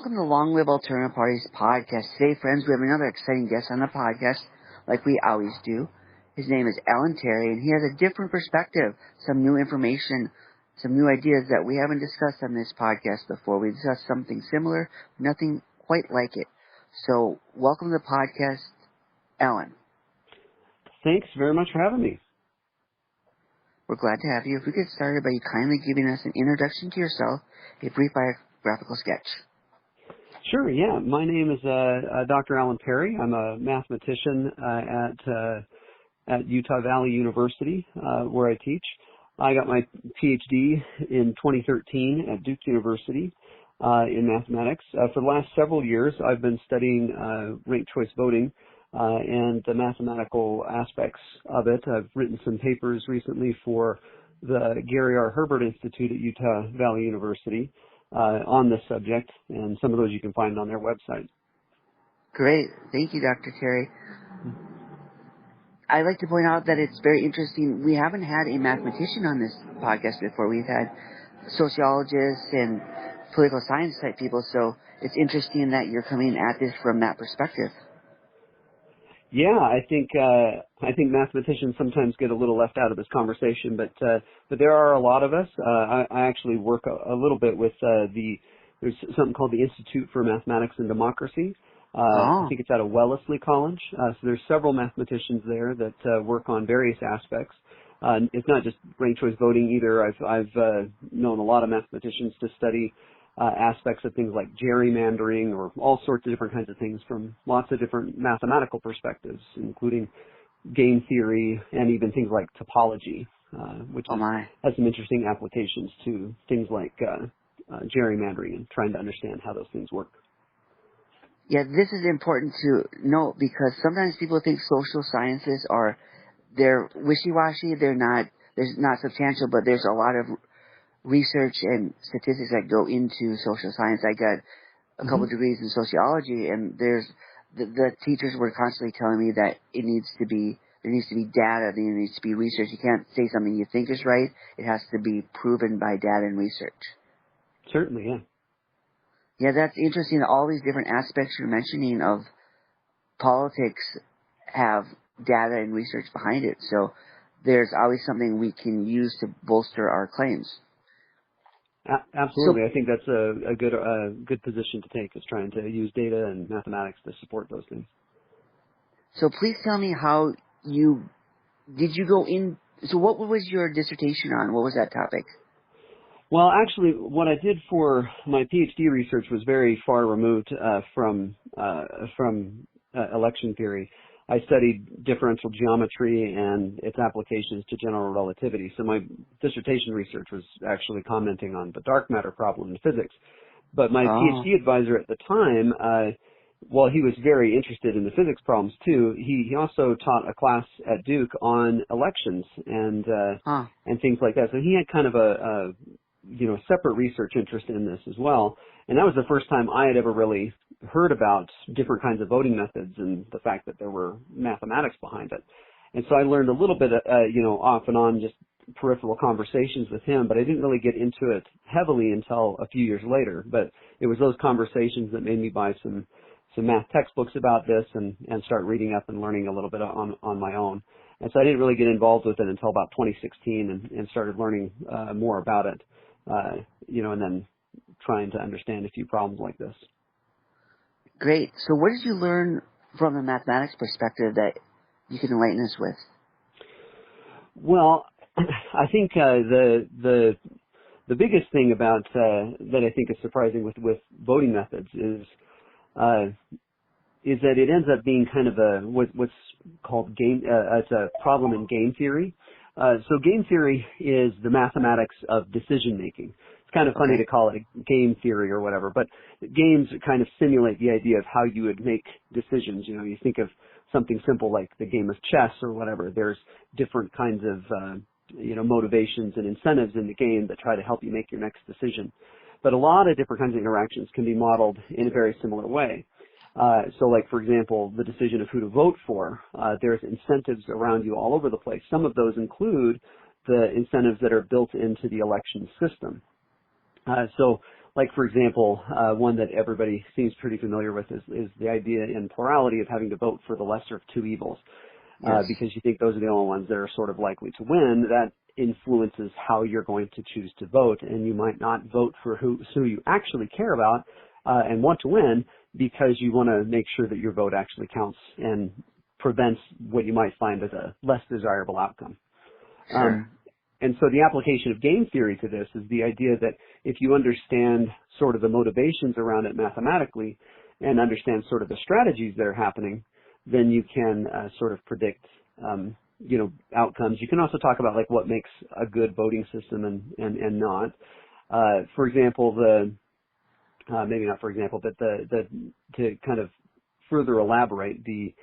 Welcome to Long Live Alternative Party's podcast. Today, friends, we have another exciting guest on the podcast, like we always do. His name is Alan Terry, and he has a different perspective, some new information, some new ideas that we haven't discussed on this podcast before. We discussed something similar, nothing quite like it. So, welcome to the podcast, Alan. Thanks very much for having me. We're glad to have you. If we get started by you kindly giving us an introduction to yourself, a brief biographical sketch. Sure, yeah. My name is Dr. Alan Parry. I'm a mathematician at Utah Valley University, where I teach. I got my PhD in 2013 at Duke University in mathematics. For the last several years, I've been studying ranked choice voting and the mathematical aspects of it. I've written some papers recently for the Gary R. Herbert Institute at Utah Valley University on this subject, and some of those you can find on their website. Great. Thank you, Dr. Terry. I'd like to point out that it's very interesting. We haven't had a mathematician on this podcast before. We've had sociologists and political science type people, so it's interesting that you're coming at this from that perspective. Yeah, I think mathematicians sometimes get a little left out of this conversation, but there are a lot of us. I actually work a little bit with there's something called the Institute for Mathematics and Democracy. I think it's out of Wellesley College. So there's several mathematicians there that work on various aspects. It's not just ranked choice voting either. I've known a lot of mathematicians to study aspects of things like gerrymandering or all sorts of different kinds of things from lots of different mathematical perspectives, including game theory and even things like topology, which has some interesting applications to things like gerrymandering and trying to understand how those things work. Yeah, this is important to note because sometimes people think social sciences they're wishy-washy, they're not substantial, but there's a lot of research and statistics that go into social science. I got a couple degrees in sociology, and there's the teachers were constantly telling me that there needs to be data, there needs to be research. You can't say something you think is right. It has to be proven by data and research. Certainly, yeah. Yeah, that's interesting. All these different aspects you're mentioning of politics have data and research behind it. So there's always something we can use to bolster our claims. Absolutely. I think that's a good position to take, is trying to use data and mathematics to support those things. So please tell me how did you go in, so what was your dissertation on? What was that topic? Well, actually, what I did for my PhD research was very far removed from election theory. I studied differential geometry and its applications to general relativity. So my dissertation research was actually commenting on the dark matter problem in physics. But my PhD advisor at the time, while he was very interested in the physics problems too, he also taught a class at Duke on elections and things like that. So he had kind of a separate research interest in this as well. And that was the first time I had ever really heard about different kinds of voting methods and the fact that there were mathematics behind it. And so I learned a little bit, off and on, just peripheral conversations with him, but I didn't really get into it heavily until a few years later. But it was those conversations that made me buy some math textbooks about this and start reading up and learning a little bit on my own. And so I didn't really get involved with it until about 2016 and started learning more about it, and then trying to understand a few problems like this. Great. So what did you learn from the mathematics perspective that you can enlighten us with? Well, I think the biggest thing about that I think is surprising with voting methods is that it ends up being kind of what's called it's a problem in game theory. So game theory is the mathematics of decision making. It's kind of funny to call it a game theory or whatever, but games kind of simulate the idea of how you would make decisions. You think of something simple like the game of chess or whatever. There's different kinds of motivations and incentives in the game that try to help you make your next decision. But a lot of different kinds of interactions can be modeled in a very similar way. So like, for example, the decision of who to vote for, there's incentives around you all over the place. Some of those include the incentives that are built into the election system. So Like, for example, one that everybody seems pretty familiar with is the idea in plurality of having to vote for the lesser of two evils, Yes. because you think those are the only ones that are sort of likely to win. That influences how you're going to choose to vote, and you might not vote for who you actually care about and want to win, because you want to make sure that your vote actually counts and prevents what you might find as a less desirable outcome. Sure. And so the application of game theory to this is the idea that if you understand sort of the motivations around it mathematically and understand sort of the strategies that are happening, then you can sort of predict, outcomes. You can also talk about like what makes a good voting system and not. For example, maybe not for example, but to kind of further elaborate, the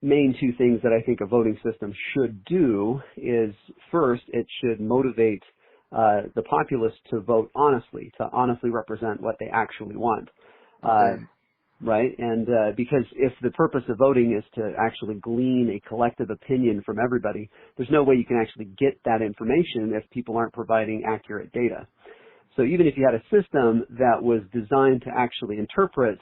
main two things that I think a voting system should do is, first, it should motivate the populace to vote honestly, to honestly represent what they actually want. Okay. Right? And because if the purpose of voting is to actually glean a collective opinion from everybody, there's no way you can actually get that information if people aren't providing accurate data. So even if you had a system that was designed to actually interpret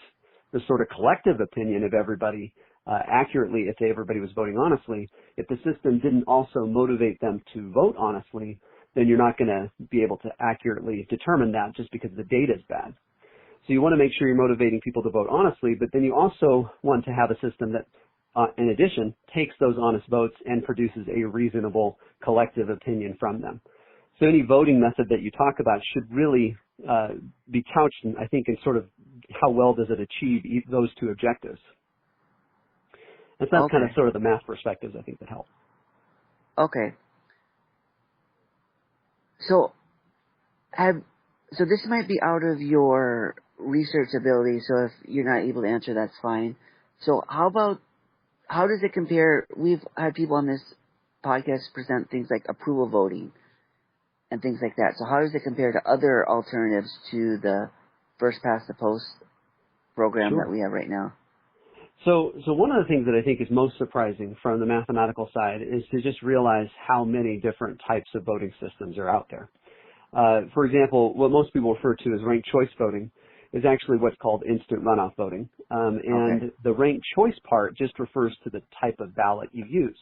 the sort of collective opinion of everybody accurately, if everybody was voting honestly, if the system didn't also motivate them to vote honestly, then you're not going to be able to accurately determine that just because the data is bad. So you want to make sure you're motivating people to vote honestly, but then you also want to have a system that, in addition, takes those honest votes and produces a reasonable collective opinion from them. So any voting method that you talk about should really be couched, in, I think, in sort of how well does it achieve those two objectives. And so that's kind of sort of the math perspectives I think that help. Okay. So this might be out of your research ability, so if you're not able to answer, that's fine. So how does it compare? We've had people on this podcast present things like approval voting and things like that. So how does it compare to other alternatives to the first past the post program that we have right now? So one of the things that I think is most surprising from the mathematical side is to just realize how many different types of voting systems are out there. For example, what most people refer to as ranked choice voting is actually what's called instant runoff voting. And the ranked choice part just refers to the type of ballot you use.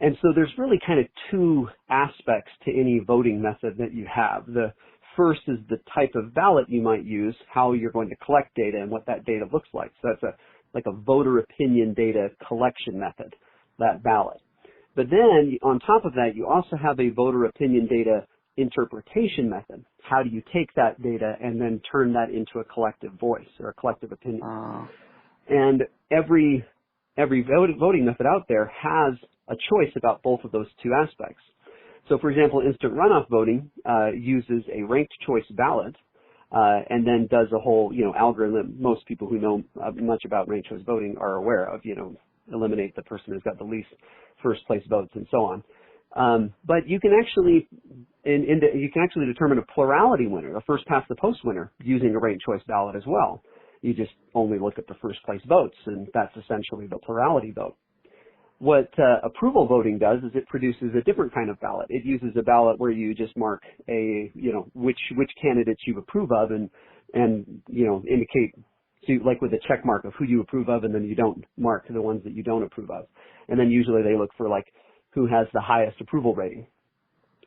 And so there's really kind of two aspects to any voting method that you have. The first is the type of ballot you might use, how you're going to collect data and what that data looks like. So that's like a voter opinion data collection method, that ballot. But then on top of that, you also have a voter opinion data interpretation method. How do you take that data and then turn that into a collective voice or a collective opinion? And every voting method out there has a choice about both of those two aspects. So, for example, instant runoff voting uses a ranked choice ballot and then does a whole, algorithm that most people who know much about ranked choice voting are aware of. Eliminate the person who's got the least first place votes and so on. But you can actually determine a plurality winner, a first past the post winner, using a ranked choice ballot as well. You just only look at the first place votes, and that's essentially the plurality vote. What approval voting does is it produces a different kind of ballot. It uses a ballot where you just mark which candidates you approve of and indicate, so like with a check mark of who you approve of, and then you don't mark the ones that you don't approve of. And then usually they look for like who has the highest approval rating.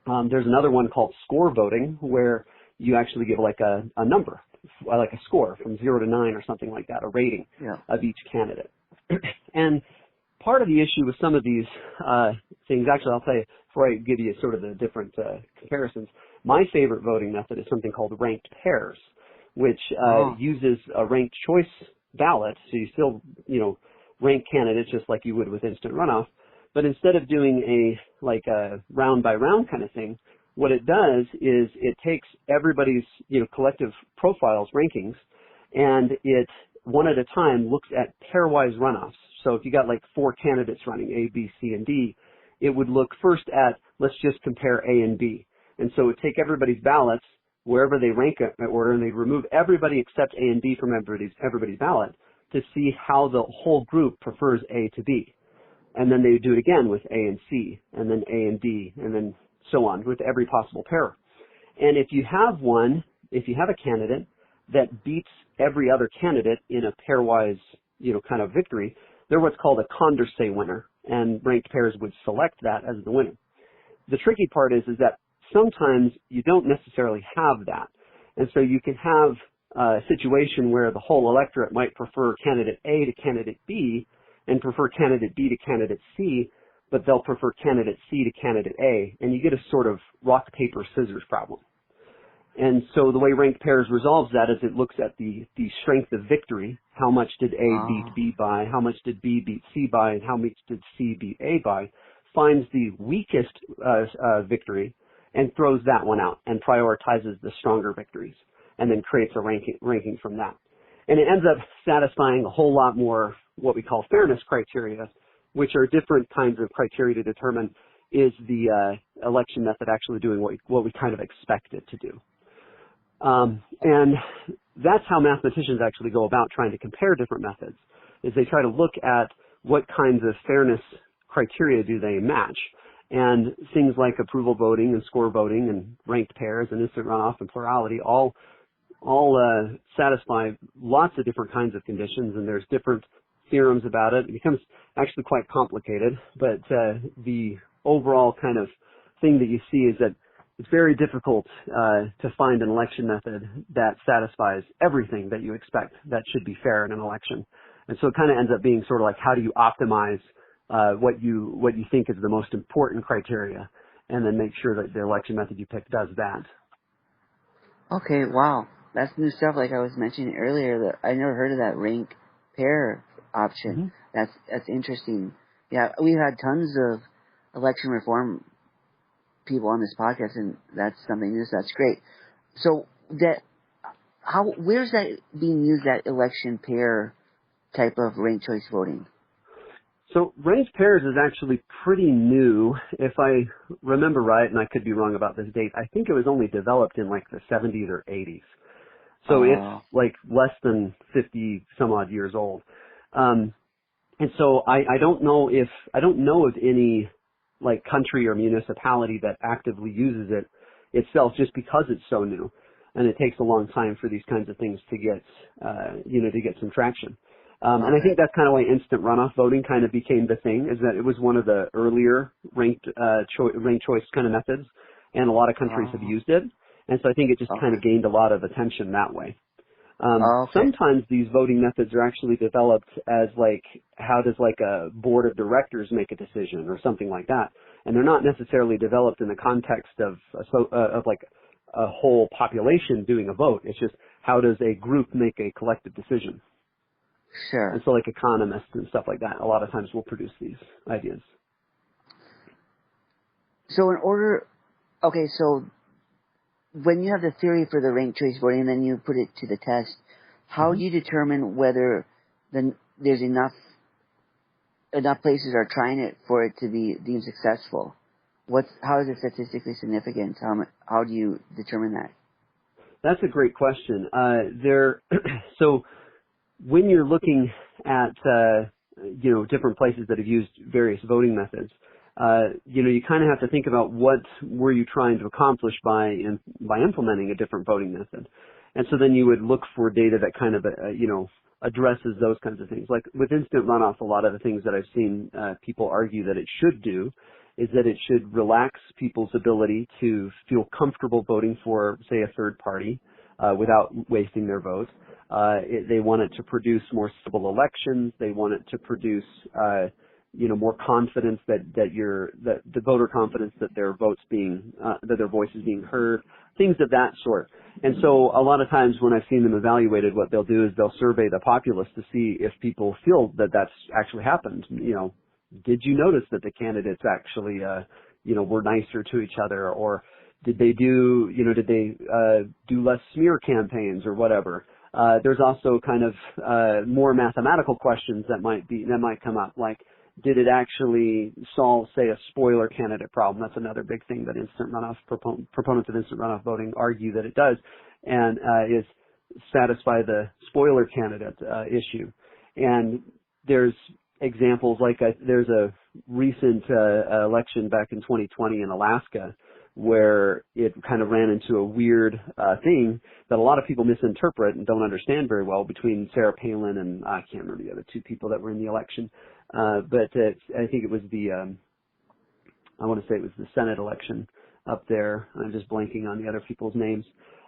There's another one called score voting where you actually give like a number, like a score from 0 to 9 or something like that, a rating of each candidate. And part of the issue with some of these things, actually I'll say, before I give you sort of the different comparisons, my favorite voting method is something called ranked pairs, which uses a ranked choice ballot, so you still, rank candidates just like you would with instant runoff, but instead of doing a round by round kind of thing, what it does is it takes everybody's, collective profiles, rankings, and it, one at a time, looks at pairwise runoffs. So if you got like 4 candidates running, A, B, C, and D, it would look first at, let's just compare A and B. And so it would take everybody's ballots, wherever they rank in order, and they'd remove everybody except A and B from everybody's ballot to see how the whole group prefers A to B. And then they would do it again with A and C, and then A and D, and then so on with every possible pair. And if you have one if you have a candidate that beats every other candidate in a pairwise, kind of victory, they're what's called a Condorcet winner, and ranked pairs would select that as the winner. The tricky part is that sometimes you don't necessarily have that. And so you can have a situation where the whole electorate might prefer candidate A to candidate B and prefer candidate B to candidate C, but they'll prefer candidate C to candidate A, and you get a sort of rock, paper, scissors problem. And so the way ranked pairs resolves that is it looks at the strength of victory. How much did A beat B by? How much did B beat C by? And how much did C beat A by? Finds the weakest victory and throws that one out and prioritizes the stronger victories, and then creates a ranking from that. And it ends up satisfying a whole lot more what we call fairness criteria, which are different kinds of criteria to determine is the election method actually doing what we kind of expect it to do. And that's how mathematicians actually go about trying to compare different methods, is they try to look at what kinds of fairness criteria do they match. And things like approval voting and score voting and ranked pairs and instant runoff and plurality all satisfy lots of different kinds of conditions, and there's different theorems about it. It becomes actually quite complicated, but the overall kind of thing that you see is that it's very difficult to find an election method that satisfies everything that you expect that should be fair in an election. And so it kind of ends up being sort of like, how do you optimize what you think is the most important criteria, and then make sure that the election method you pick does that. Okay, wow. That's new stuff, like I was mentioning earlier. That I never heard of that rank pair option. Mm-hmm. That's interesting. Yeah, we've had tons of election reform people on this podcast, and that's something new. So that's great. So where's that being used, that election pair type of ranked choice voting? So ranked pairs is actually pretty new. If I remember right, and I could be wrong about this date, I think it was only developed in like the 70s or 80s. So it's like less than 50 some odd years old. And so I don't know of any like country or municipality that actively uses it itself, just because it's so new, and it takes a long time for these kinds of things to get to get some traction. And I think that's kind of why instant runoff voting kind of became the thing, is that it was one of the earlier ranked choice kind of methods, and a lot of countries have used it. And so I think it just kind of gained a lot of attention that way. Sometimes these voting methods are actually developed as like, how does like a board of directors make a decision or something like that, and they're not necessarily developed in the context of like a whole population doing a vote. It's just, how does a group make a collective decision? Sure. And so like economists and stuff like that a lot of times will produce these ideas. So so when you have the theory for the ranked choice voting and then you put it to the test, how do you determine whether there's enough places are trying it for it to be deemed successful? How is it statistically significant? How do you determine that? That's a great question. So when you're looking at different places that have used various voting methods, you kind of have to think about what were you trying to accomplish by implementing a different voting method. And so then you would look for data that kind of addresses those kinds of things. Like with instant runoff, a lot of the things that I've seen people argue that it should do is that it should relax people's ability to feel comfortable voting for, say, a third party without wasting their vote. They want it to produce more civil elections. They want it to produce more confidence that the voter confidence that their that their voice is being heard, things of that sort. And so a lot of times when I've seen them evaluated, what they'll do is they'll survey the populace to see if people feel that that's actually happened. Did you notice that the candidates actually were nicer to each other, or did they do less smear campaigns or whatever? There's also kind of more mathematical questions that might come up, like, did it actually solve, say, a spoiler candidate problem? That's another big thing that instant runoff proponents of instant runoff voting argue that it does, and is satisfy the spoiler candidate issue. And there's examples like there's a recent election back in 2020 in Alaska where it kind of ran into a weird thing that a lot of people misinterpret and don't understand very well between Sarah Palin and I can't remember the other two people that were in the election, but I think it was I want to say it was the Senate election up there. I'm just blanking on the other people's names,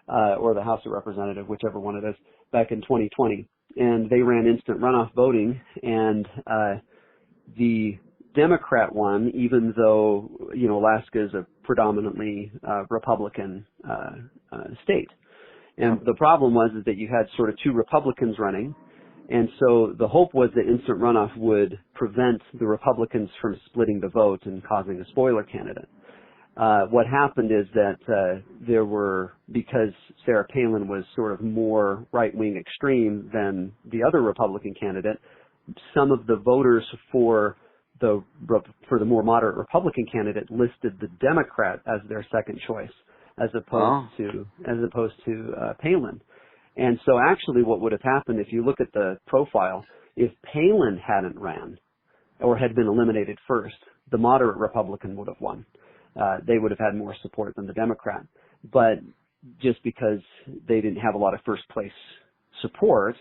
or the House of Representatives, whichever one it is, back in 2020. And they ran instant runoff voting, and the Democrat won, even though, Alaska is a predominantly Republican state. And the problem was is that you had sort of two Republicans running, and so the hope was that instant runoff would prevent the Republicans from splitting the vote and causing a spoiler candidate. What happened is that because Sarah Palin was sort of more right-wing extreme than the other Republican candidate, some of the voters for the more moderate Republican candidate listed the Democrat as their second choice, as opposed to Palin. And so actually what would have happened if you look at the profile, if Palin hadn't ran or had been eliminated first, the moderate Republican would have won. They would have had more support than the Democrat. But just because they didn't have a lot of first place support,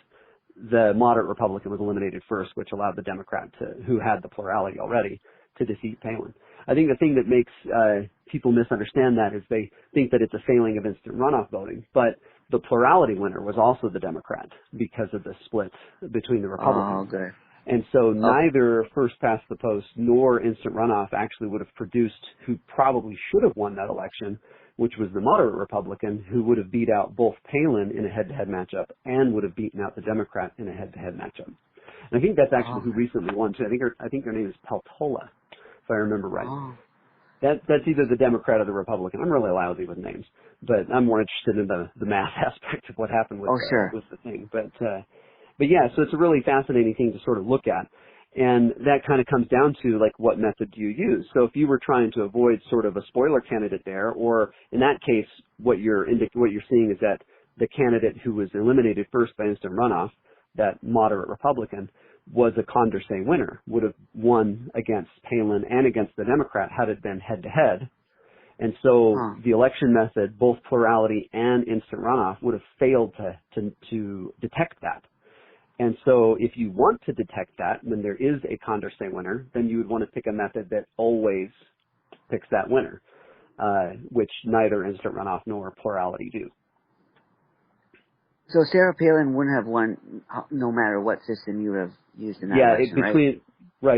the moderate Republican was eliminated first, which allowed the Democrat who had the plurality already, to defeat Palin. I think the thing that makes people misunderstand that is they think that it's a failing of instant runoff voting, but the plurality winner was also the Democrat because of the split between the Republicans. Oh, okay. And so neither first past the post nor instant runoff actually would have produced who probably should have won that election, which was the moderate Republican, who would have beat out both Palin in a head-to-head matchup and would have beaten out the Democrat in a head-to-head matchup. And I think that's actually who recently won too. I think her name is Peltola, if I remember right. Oh. That's either the Democrat or the Republican. I'm really lousy with names, but I'm more interested in the math aspect of what happened with with the thing. But yeah, so it's a really fascinating thing to sort of look at. And that kind of comes down to, like, what method do you use? So if you were trying to avoid sort of a spoiler candidate there, or in that case, what you're seeing is that the candidate who was eliminated first by instant runoff, that moderate Republican, was a Condorcet winner, would have won against Palin and against the Democrat had it been head-to-head. And so the election method, both plurality and instant runoff, would have failed to detect that. And so if you want to detect that when there is a Condorcet winner, then you would want to pick a method that always picks that winner, which neither instant runoff nor plurality do. So Sarah Palin wouldn't have won no matter what system you would have used in that election,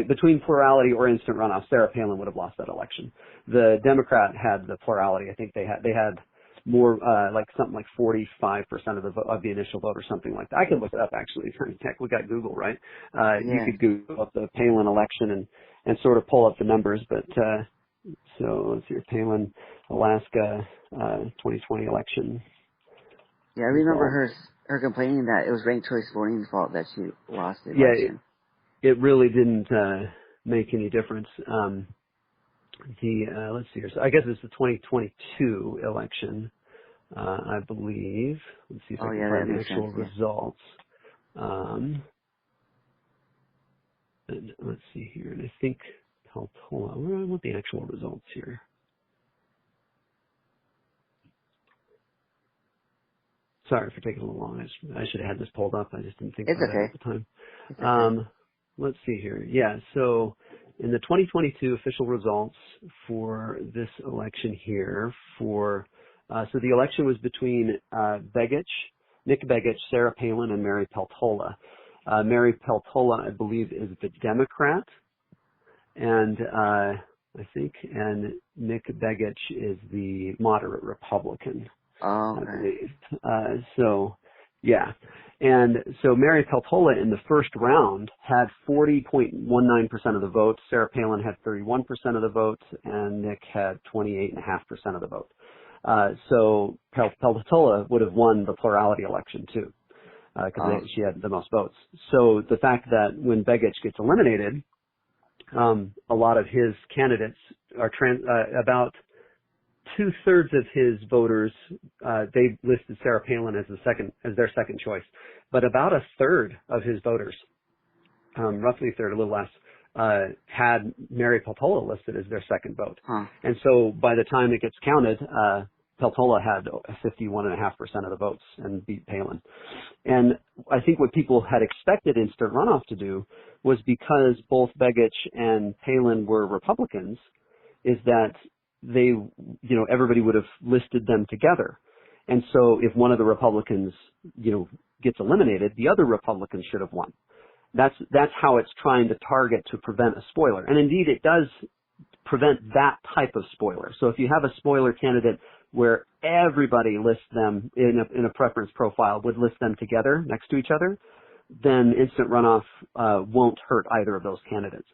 between plurality or instant runoff, Sarah Palin would have lost that election. The Democrat had the plurality. I think they had more, like something like 45% of the initial vote or something like that. I can look it up actually. Heck, we got Google, right? You could Google up the Palin election and sort of pull up the numbers. But so let's see, Palin, Alaska, 2020 election. Yeah, I remember her complaining that it was ranked choice voting's fault that she lost the election. Yeah, it really didn't make any difference. Let's see here. So I guess it's the 2022 election, I believe. Let's see if I can find the actual results. And let's see here. And I think Peltola. Where do I want the actual results here? Sorry for taking a little long. I should have had this pulled up. I just didn't think about it at the time. Let's see here. Yeah, so in the 2022 official results for this election here, so the election was between Nick Begich, Sarah Palin, and Mary Peltola. Mary Peltola, I believe, is the Democrat, and and Nick Begich is the moderate Republican. Oh, okay. I believe. So, yeah. And so Mary Peltola in the first round had 40.19% of the votes. Sarah Palin had 31% of the votes, and Nick had 28.5% of the vote. So Peltola would have won the plurality election too, because she had the most votes. So the fact that when Begich gets eliminated, a lot of his candidates are about 2/3 of his voters, they listed Sarah Palin as their second choice, but about 1/3 of his voters, roughly a third, a little less, had Mary Peltola listed as their second vote. Huh. And so by the time it gets counted, Peltola had 51.5% of the votes and beat Palin. And I think what people had expected instant runoff to do was, because both Begich and Palin were Republicans, is that they, everybody would have listed them together. And so if one of the Republicans, gets eliminated, the other Republican should have won. That's how it's trying to target to prevent a spoiler. And indeed, it does prevent that type of spoiler. So if you have a spoiler candidate where everybody lists them in a preference profile, would list them together next to each other, then instant runoff won't hurt either of those candidates.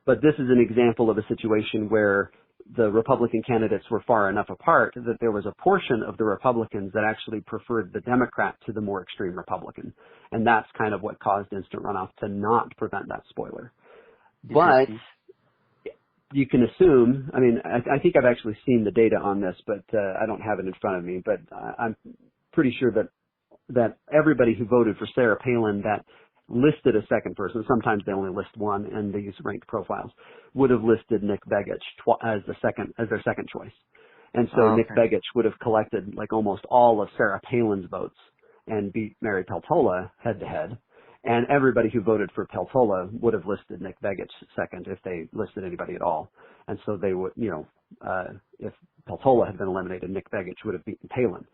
But this is an example of a situation where the Republican candidates were far enough apart that there was a portion of the Republicans that actually preferred the Democrat to the more extreme Republican. And that's kind of what caused instant runoff to not prevent that spoiler. But you can assume, I think I've actually seen the data on this, but I don't have it in front of me, but I'm pretty sure that everybody who voted for Sarah Palin that listed a second person, sometimes they only list one and they use ranked profiles, would have listed Nick Begich as their second choice. And so Nick Begich would have collected like almost all of Sarah Palin's votes and beat Mary Peltola head to head. And everybody who voted for Peltola would have listed Nick Begich second if they listed anybody at all. And so they would, if Peltola had been eliminated, Nick Begich would have beaten Palin.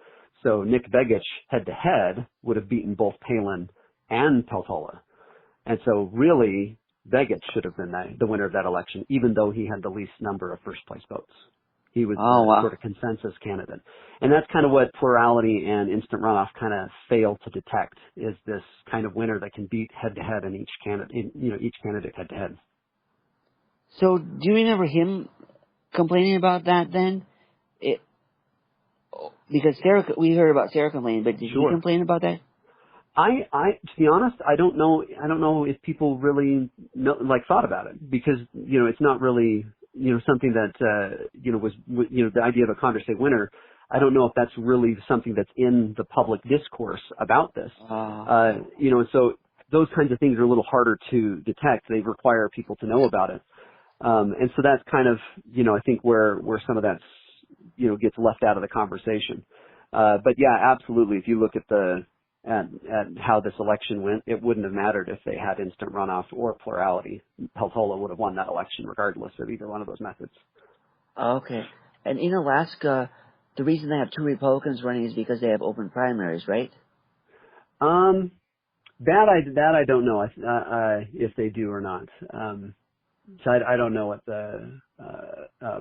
So Nick Begich head to head would have beaten both Palin and Peltola. And so really, Begich should have been the winner of that election, even though he had the least number of first place votes. He was the sort of consensus candidate. And that's kind of what plurality and instant runoff kind of fail to detect, is this kind of winner that can beat head to head in each candidate head to head. So do you remember him complaining about that then? Because we heard about Sarah complaining, but did he complain about that? To be honest, I don't know if people really thought about it, because, it's not really, something that, was, the idea of a Condorcet winner. I don't know if that's really something that's in the public discourse about this. So those kinds of things are a little harder to detect. They require people to know about it. And so that's kind of, I think where some of that, gets left out of the conversation. But yeah, absolutely. If you look at at how this election went, it wouldn't have mattered if they had instant runoff or plurality. Peltola would have won that election regardless of either one of those methods. Okay. And in Alaska, the reason they have two Republicans running is because they have open primaries, right? That I don't know if they do or not. So I don't know what the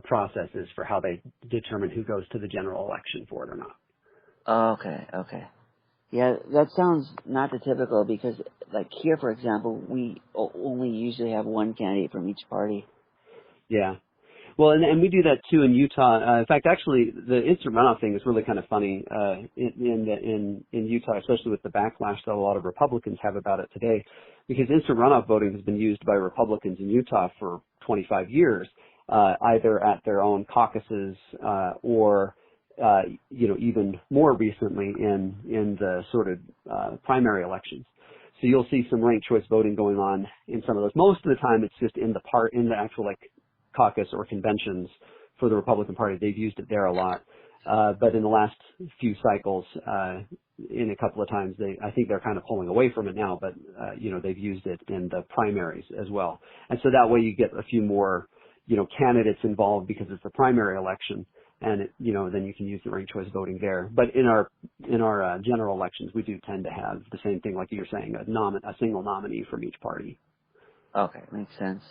process is for how they determine who goes to the general election for it or not. Okay. Yeah, that sounds not the typical, because like here, for example, we only usually have one candidate from each party. Yeah. Well, and we do that too in Utah. In fact, actually, the instant runoff thing is really kind of funny in Utah, especially with the backlash that a lot of Republicans have about it today, because instant runoff voting has been used by Republicans in Utah for 25 years, either at their own caucuses or even more recently in the sort of primary elections. So you'll see some ranked choice voting going on in some of those. Most of the time, it's just in the actual caucus or conventions for the Republican Party. They've used it there a lot. But in the last few cycles, in a couple of times, I think they're kind of pulling away from it now, but, they've used it in the primaries as well. And so that way you get a few more, candidates involved because it's the primary election, and then you can use the ranked choice voting there. But in our general elections, we do tend to have the same thing, like you're saying, a single nominee from each party. Okay, makes sense.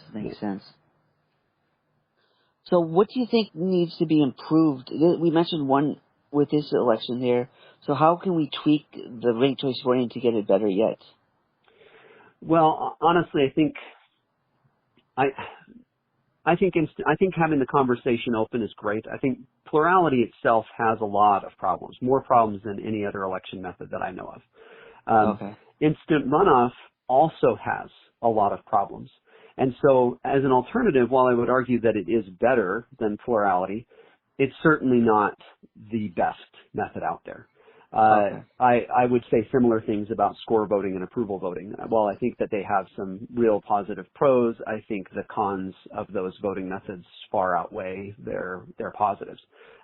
So what do you think needs to be improved? We mentioned one with this election here. So how can we tweak the ranked choice voting to get it better yet? Well, honestly, I think having the conversation open is great. I think plurality itself has a lot of problems, more problems than any other election method that I know of. Instant runoff also has a lot of problems. And so as an alternative, while I would argue that it is better than plurality, it's certainly not the best method out there. Okay. I would say similar things about score voting and approval voting. While I think that they have some real positive pros, I think the cons of those voting methods far outweigh their positives.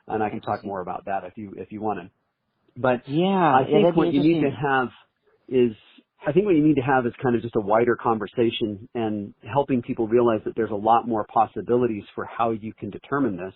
And I can talk more about that if you want to. But I Yeah, think that'd be what you need to interesting. have is kind of just a wider conversation and helping people realize that there's a lot more possibilities for how you can determine this.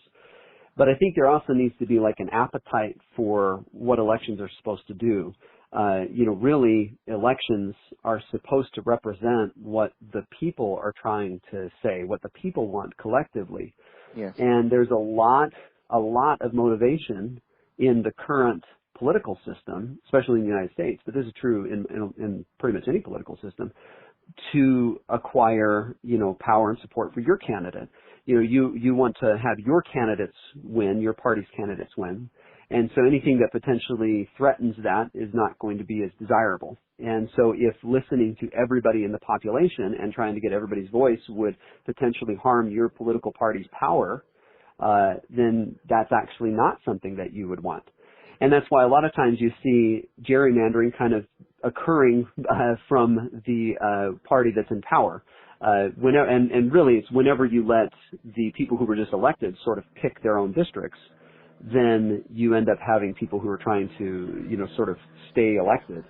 But I think there also needs to be like an appetite for what elections are supposed to do. Really, elections are supposed to represent what the people are trying to say, what the people want collectively. Yes. And there's a lot of motivation in the current political system, especially in the United States, but this is true in pretty much any political system, to acquire, power and support for your candidate. You want to have your candidates win, your party's candidates win. And so anything that potentially threatens that is not going to be as desirable. And so if listening to everybody in the population and trying to get everybody's voice would potentially harm your political party's power, then that's actually not something that you would want. And that's why a lot of times you see gerrymandering kind of occurring from the party that's in power. And really it's whenever you let the people who were just elected sort of pick their own districts, then you end up having people who are trying to, sort of stay elected,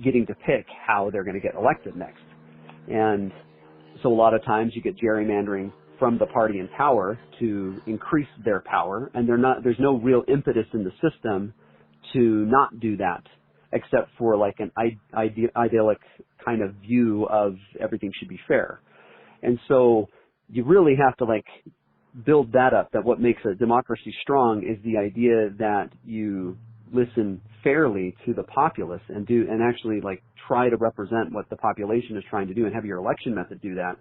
getting to pick how they're going to get elected next. And so a lot of times you get gerrymandering from the party in power to increase their power, and there's no real impetus in the system to not do that, except for like an idyllic kind of view of everything should be fair. And so you really have to like build that up, that what makes a democracy strong is the idea that you listen fairly to the populace and actually like try to represent what the population is trying to do and have your election method do that.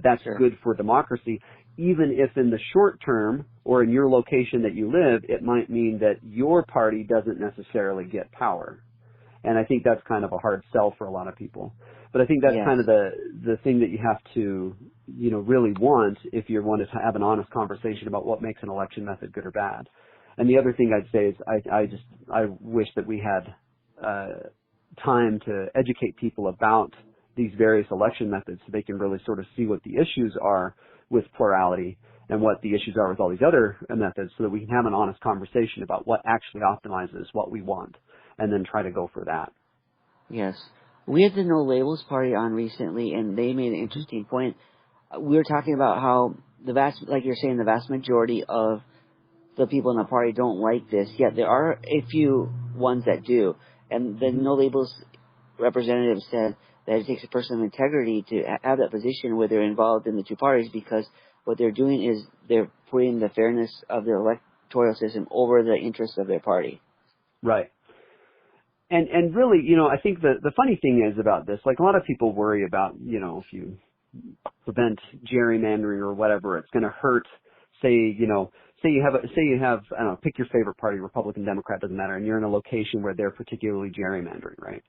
That's Sure. good for democracy, even if in the short term or in your location that you live, it might mean that your party doesn't necessarily get power. And I think that's kind of a hard sell for a lot of people. But I think that's Yes. kind of the thing that you have to, really want if you want to have an honest conversation about what makes an election method good or bad. And the other thing I'd say is I wish that we had time to educate people about these various election methods so they can really sort of see what the issues are with plurality and what the issues are with all these other methods so that we can have an honest conversation about what actually optimizes what we want and then try to go for that. Yes. We had the No Labels Party on recently, and they made an interesting point. We were talking about how like you're saying, the vast majority of the people in the party don't like this, yet there are a few ones that do. And the No Labels representative said that it takes a person of integrity to have that position where they're involved in the two parties, because what they're doing is they're putting the fairness of the electoral system over the interests of their party. Right. And really, I think the funny thing is about this, like a lot of people worry about, if you prevent gerrymandering or whatever, it's going to hurt, say you have, I don't know, pick your favorite party, Republican, Democrat, doesn't matter, and you're in a location where they're particularly gerrymandering, right?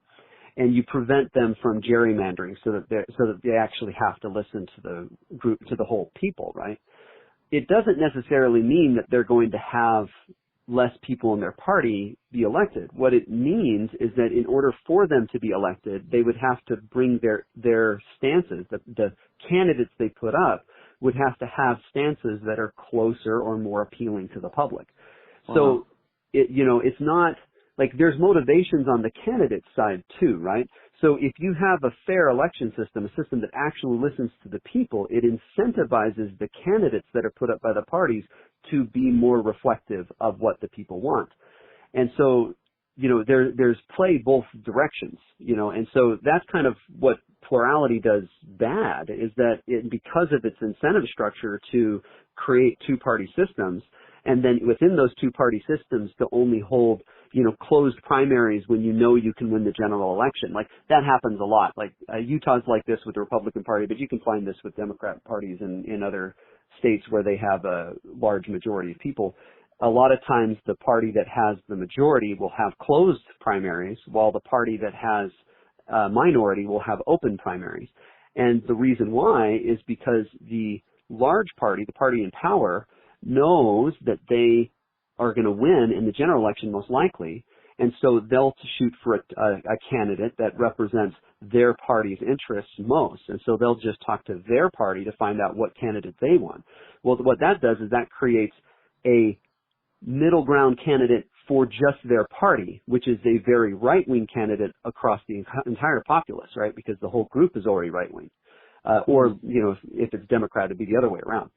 And you prevent them from gerrymandering so that they actually have to listen to the group, to the whole people, right? It doesn't necessarily mean that they're going to have less people in their party be elected. What it means is that in order for them to be elected, they would have to bring their stances, the candidates they put up would have to have stances that are closer or more appealing to the public. Wow. So, it's not, like there's motivations on the candidate side too, right? So if you have a fair election system, a system that actually listens to the people, it incentivizes the candidates that are put up by the parties to be more reflective of what the people want. And so, there's play both directions, and so that's kind of what plurality does bad, is that because of its incentive structure to create two-party systems, and then within those two-party systems to only hold, closed primaries when you can win the general election. Like, that happens a lot. Like, Utah's like this with the Republican Party, but you can find this with Democrat parties in other states where they have a large majority of people. A lot of times the party that has the majority will have closed primaries, while the party that has a minority will have open primaries. And the reason why is because the large party, the party in power, knows that they are going to win in the general election most likely, And so they'll shoot for a candidate that represents their party's interests most. And so they'll just talk to their party to find out what candidate they want. Well, what that does is that creates a middle ground candidate for just their party, which is a very right-wing candidate across the entire populace, right? Because the whole group is already right-wing. Or, if it's Democrat, it'd be the other way around.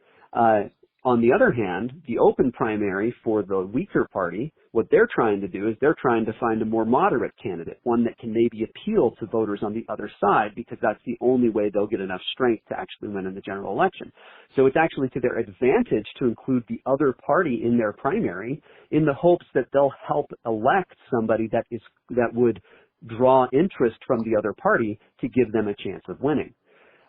On the other hand, the open primary for the weaker party, what they're trying to do is they're trying to find a more moderate candidate, one that can maybe appeal to voters on the other side, because that's the only way they'll get enough strength to actually win in the general election. So it's actually to their advantage to include the other party in their primary in the hopes that they'll help elect somebody that would draw interest from the other party to give them a chance of winning.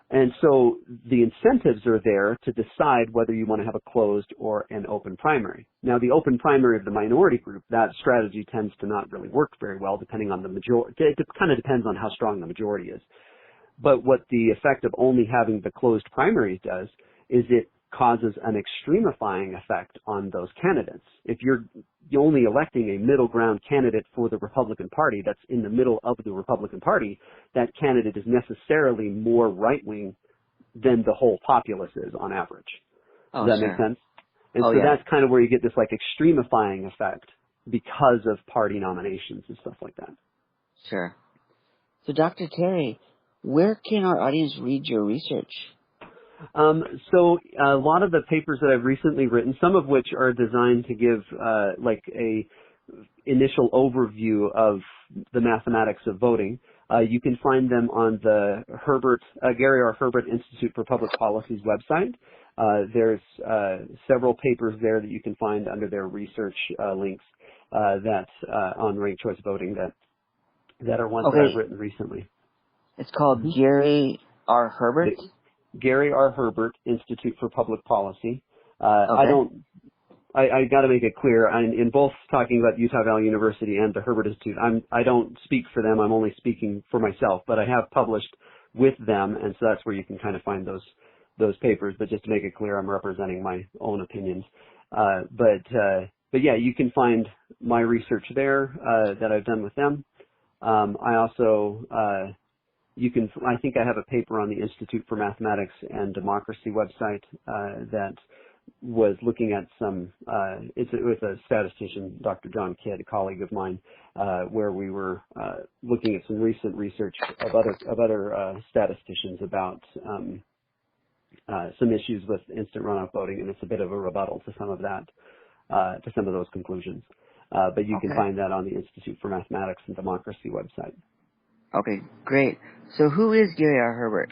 And so the incentives are there to decide whether you want to have a closed or an open primary. Now, the open primary of the minority group, that strategy tends to not really work very well depending on the majority. It kind of depends on how strong the majority is. But what the effect of only having the closed primaries does is it causes an extremifying effect on those candidates. If you're only electing a middle ground candidate for the Republican Party that's in the middle of the Republican Party, that candidate is necessarily more right-wing than the whole populace is on average. Does that make sense? And so that's kind of where you get this like extremifying effect because of party nominations and stuff like that. Sure. So Dr. Terry, where can our audience read your research? So a lot of the papers that I've recently written, some of which are designed to give like a initial overview of the mathematics of voting, you can find them on the Gary R. Herbert Institute for Public Policy's website. There's several papers there that you can find under their research links on ranked choice voting that are ones that I've written recently. It's called Gary R. Herbert? Gary R. Herbert Institute for Public Policy. I got to make it clear, in both talking about Utah Valley University and the Herbert Institute, I don't speak for them. I'm only speaking for myself, but I have published with them, and so that's where you can kind of find those papers. But just to make it clear, I'm representing my own opinions. But yeah, you can find my research there that I've done with them. I also I think I have a paper on the Institute for Mathematics and Democracy website that was looking at it's with a statistician, Dr. John Kidd, a colleague of mine, where we were looking at some recent research of other statisticians about some issues with instant runoff voting, and it's a bit of a rebuttal to some of those conclusions. But you can find that on the Institute for Mathematics and Democracy website. Okay, great. So who is Gary R. Herbert?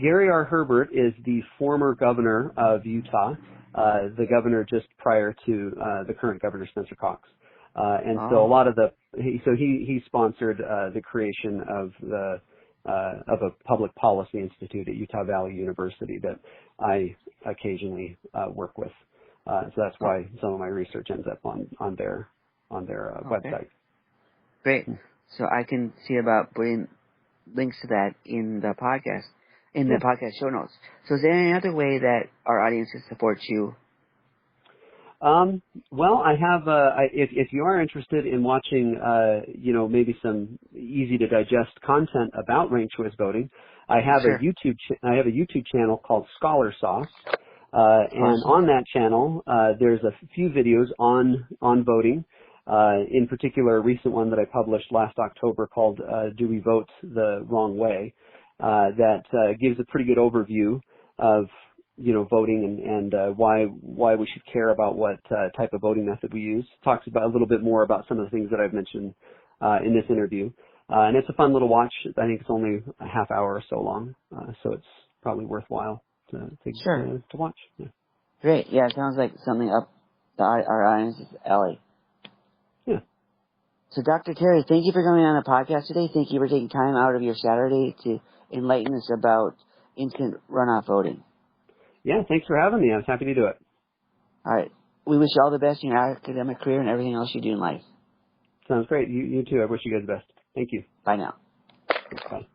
Gary R. Herbert is the former governor of Utah, the governor just prior to the current governor, Spencer Cox. So a lot of he sponsored the creation of a public policy institute at Utah Valley University that I occasionally work with. So that's why some of my research ends up on their website. Great. So I can see about putting links to that in the podcast, the podcast show notes. So is there any other way that our audience can support you? Well, I have, if you are interested in watching, maybe some easy to digest content about ranked choice voting, I have a YouTube channel called Scholar Sauce. And on that channel, there's a few videos on voting. In particular, a recent one that I published last October called Do We Vote the Wrong Way? That gives a pretty good overview of, voting and why we should care about what type of voting method we use. Talks about a little bit more about some of the things that I've mentioned in this interview. And it's a fun little watch. I think it's only a half hour or so long, so it's probably worthwhile to watch. Yeah. Great. Yeah, it sounds like something up our audience's alley. Yeah. So, Dr. Terry, thank you for coming on the podcast today. Thank you for taking time out of your Saturday to enlighten us about instant runoff voting. Yeah, thanks for having me. I was happy to do it. All right. We wish you all the best in your academic career and everything else you do in life. Sounds great. You too. I wish you guys the best. Thank you. Bye now. Bye.